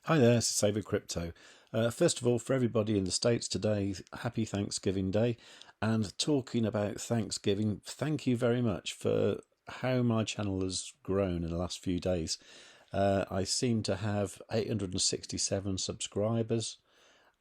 Hi there, this is Saver Crypto. First of all, for everybody in the States today, happy Thanksgiving Day. And talking about Thanksgiving, thank you very much for how my channel has grown in the last few days. I seem to have 867 subscribers,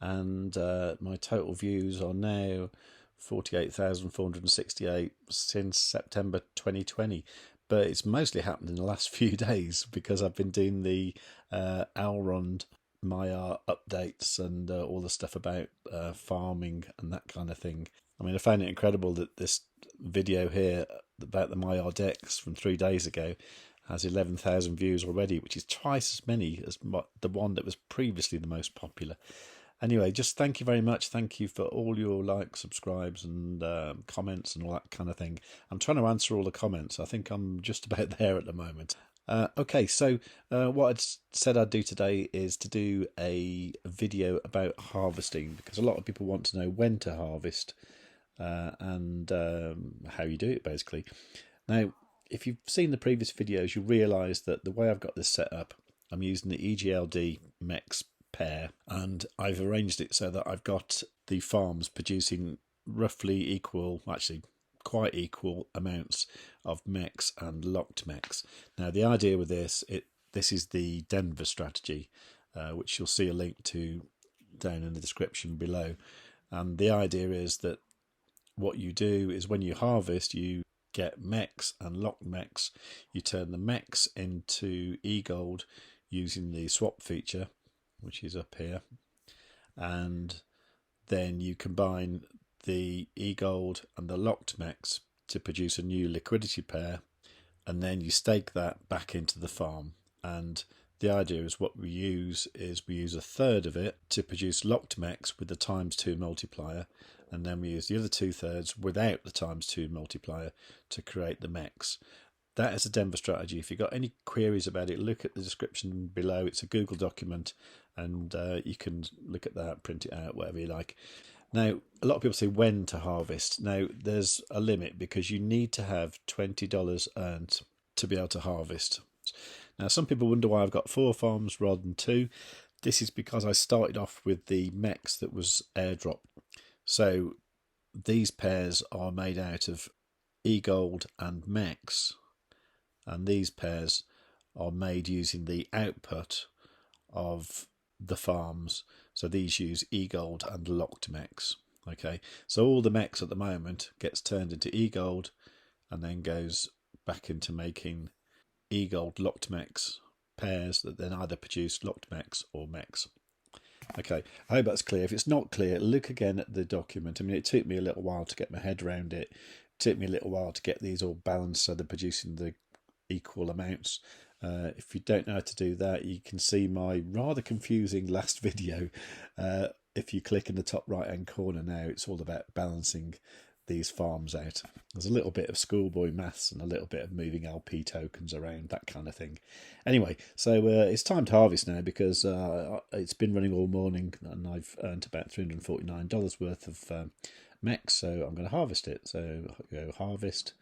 and my total views are now 48,468 since September 2020. But it's mostly happened in the last few days because I've been doing the Elrond Maiar updates and all the stuff about farming and that kind of thing. I mean, I found it incredible that this video here about the Maiar DEX from 3 days ago has 11,000 views already, which is twice as many as the one that was previously the most popular. Anyway, just thank you very much. Thank you for all your likes, subscribes, and comments and all that kind of thing. I'm trying to answer all the comments. I think I'm just about there at the moment. Okay, so what I said I'd do today is to do a video about harvesting, because a lot of people want to know when to harvest and how you do it, basically. Now, if you've seen the previous videos, you'll realise that the way I've got this set up, I'm using the EGLD MEX pair, and I've arranged it so that I've got the farms producing roughly equal, actually quite equal amounts of MEX and locked MEX. Now the idea with this is the Denver strategy, which you'll see a link to down in the description below. And the idea is that what you do is when you harvest, you get MEX and locked MEX. You turn the MEX into eGold using the swap feature, which is up here, and then you combine the eGold and the locked MEX to produce a new liquidity pair, and then you stake that back into the farm. And the idea is what we use a third of it to produce locked MEX with the ×2 multiplier, and then we use the other 2/3 without the ×2 multiplier to create the MEX. That is a Denver strategy. If you've got any queries about it, look at the description below. It's a Google document, and you can look at that, print it out, whatever you like. Now, a lot of people say when to harvest. Now, there's a limit because you need to have $20 earned to be able to harvest. Now, some people wonder why I've got 4 farms rather than 2. This is because I started off with the MEX that was airdropped. So these pairs are made out of eGold and MEX, and these pairs are made using the output of the farms. So these use eGold and locked MEX. Okay, so all the MEX at the moment gets turned into eGold and then goes back into making eGold locked MEX pairs that then either produce locked MEX or MEX. Okay, I hope that's clear. If it's not clear, look again at the document. I mean, it took me a little while to get my head around it. It took me a little while to get these all balanced so they're producing the equal amounts. If you don't know how to do that, you can see my rather confusing last video. If you click in the top right hand corner now, it's all about balancing these farms out. There's a little bit of schoolboy maths and a little bit of moving LP tokens around, that kind of thing. Anyway, so it's time to harvest now, because it's been running all morning and I've earned about $349 worth of MEX, so I'm going to harvest it. So I go harvest,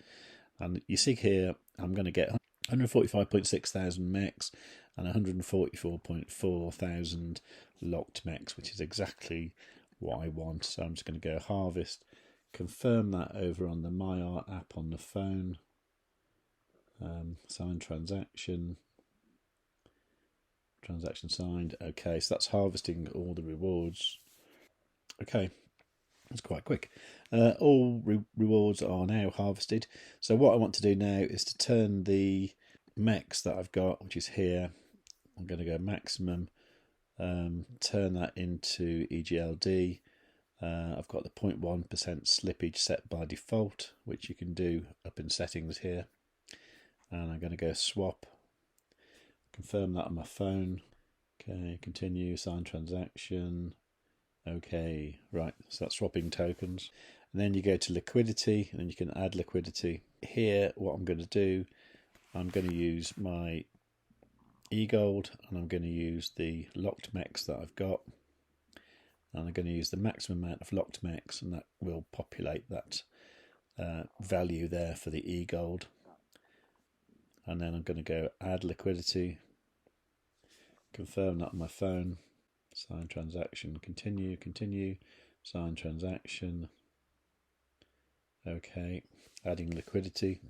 and you see here I'm going to get 145.6 thousand MEX and 144.4 thousand locked MEX, which is exactly what I want. So I'm just going to go harvest, confirm that over on the Maiar app on the phone, sign transaction signed. Okay, so that's harvesting all the rewards. Okay, it's quite quick. All rewards are now harvested. So what I want to do now is to turn the MEX that I've got, which is here, I'm going to go maximum, turn that into EGLD. I've got the 0.1% slippage set by default, which you can do up in settings here. And I'm going to go swap, confirm that on my phone. Okay, continue, sign transaction. Okay, right, so that's swapping tokens. And then you go to liquidity, and then you can add liquidity. Here, what I'm going to do, I'm going to use my eGold, and I'm going to use the locked MEX that I've got. And I'm going to use the maximum amount of locked MEX, and that will populate that value there for the eGold. And then I'm going to go add liquidity. confirm that on my phone. Sign transaction, continue, continue, sign transaction. Okay, adding liquidity.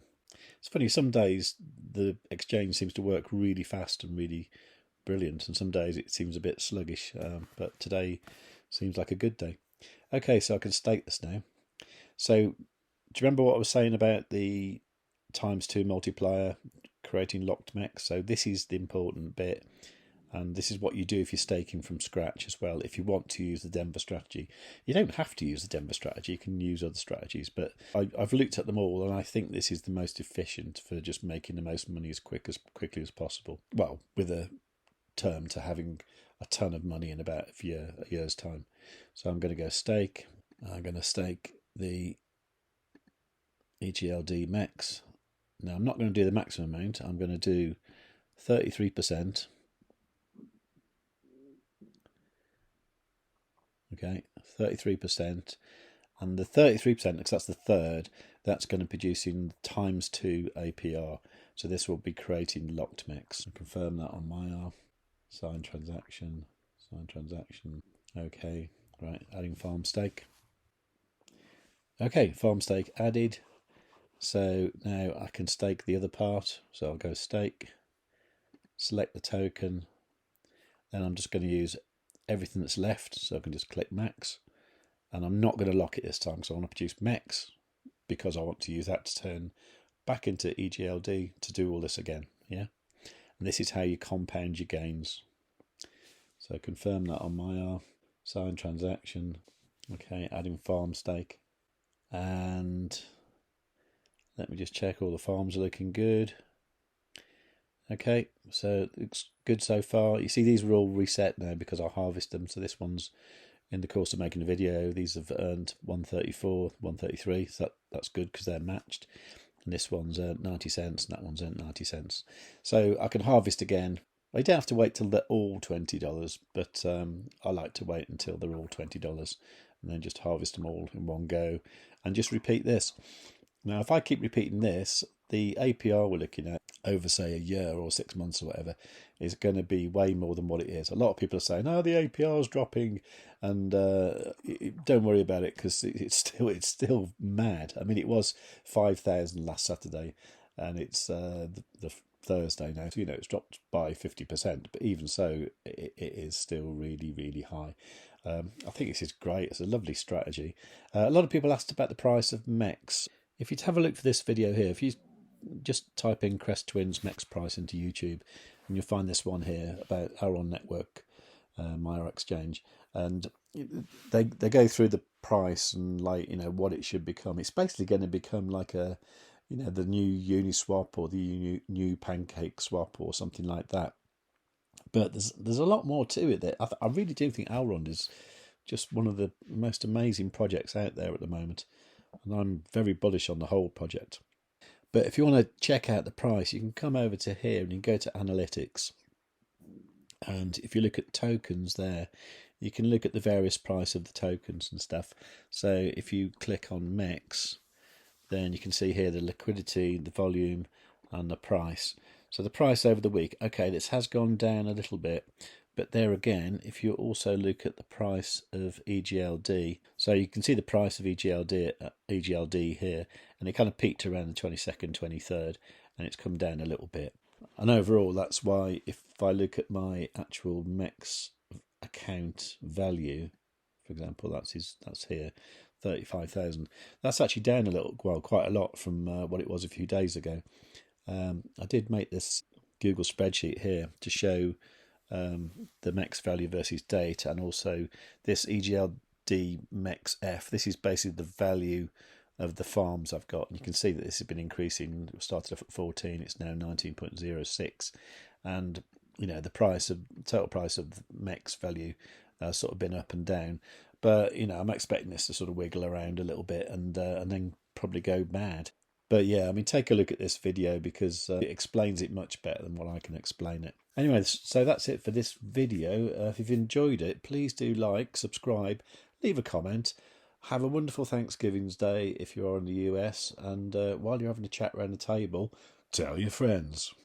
It's funny, some days the exchange seems to work really fast and really brilliant, and some days it seems a bit sluggish, but today seems like a good day. Okay, so I can stake this now. So do you remember what I was saying about the ×2 multiplier creating locked MEX? So this is the important bit, and this is what you do if you're staking from scratch as well. If you want to use the Denver strategy, you don't have to use the Denver strategy, you can use other strategies, but I've looked at them all and I think this is the most efficient for just making the most money as quickly as possible. Well, with a term to having a ton of money in about a year's time. So I'm going to go stake. I'm going to stake the EGLD MEX. Now I'm not going to do the maximum amount. I'm going to do 33%. Okay, 33%. And the 33%, because that's the third, that's going to produce in ×2 APR. So this will be creating locked MEX. I'll confirm that on Maiar. Sign transaction, sign transaction. Okay, right, adding farm stake. Okay, farm stake added. So now I can stake the other part. So I'll go stake, select the token. Then I'm just going to use everything that's left. So I can just click max. And I'm not going to lock it this time because I want to produce MEX because I want to use that to turn back into EGLD to do all this again. Yeah. And this is how you compound your gains. So confirm that on Maiar. Sign transaction. Okay, adding farm stake. And let me just check all the farms are looking good. Okay, so it's good so far. You see these are all reset now because I harvest them. So this one's in the course of making a video. These have earned 134, 133. So that's good because they're matched. And this one's earned 90 cents and that one's earned 90 cents. So I can harvest again. I don't have to wait till they're all $20, but I like to wait until they're all $20 and then just harvest them all in one go and just repeat this. Now, if I keep repeating this, the APR we're looking at over, say, a year or 6 months or whatever is going to be way more than what it is. A lot of people are saying, oh, the APR is dropping, and don't worry about it because it's still mad. I mean, it was 5,000 last Saturday, and it's the Thursday now. So, you know, it's dropped by 50%, but even so, it is still really, really high. I think this is great. It's a lovely strategy. A lot of people asked about the price of MEX. If you have a look for this video here, if you just type in Crest Twins MEX price into YouTube, and you'll find this one here about Auron Network, Maiar Exchange, and they go through the price and, like, you know, what it should become. It's basically going to become like a, you know, the new Uniswap or the new Pancake Swap or something like that. But there's a lot more to it. I really do think Auron is just one of the most amazing projects out there at the moment. And I'm very bullish on the whole project. But if you want to check out the price, you can come over to here and you can go to analytics. And if you look at tokens there, you can look at the various price of the tokens and stuff. So if you click on MEX, then you can see here the liquidity, the volume, and the price. So the price over the week, okay, this has gone down a little bit. But there again, if you also look at the price of EGLD, so you can see the price of EGLD here, and it kind of peaked around the 22nd, 23rd, and it's come down a little bit. And overall, that's why if I look at my actual MEX account value, for example, that's here, 35,000. That's actually down a little, well, quite a lot from what it was a few days ago. I did make this Google spreadsheet here to show the MEX value versus date, and also this EGLD MEX F. This is basically the value of the farms I've got, and you can see that this has been increasing. It started off at 14, it's now 19.06, and you know the total price of MEX value sort of been up and down, but you know I'm expecting this to sort of wiggle around a little bit and then probably go mad. But yeah, I mean, take a look at this video because it explains it much better than what I can explain it. Anyway, so that's it for this video. If you've enjoyed it, please do like, subscribe, leave a comment. Have a wonderful Thanksgiving's Day if you are in the US. And while you're having a chat around the table, tell your friends.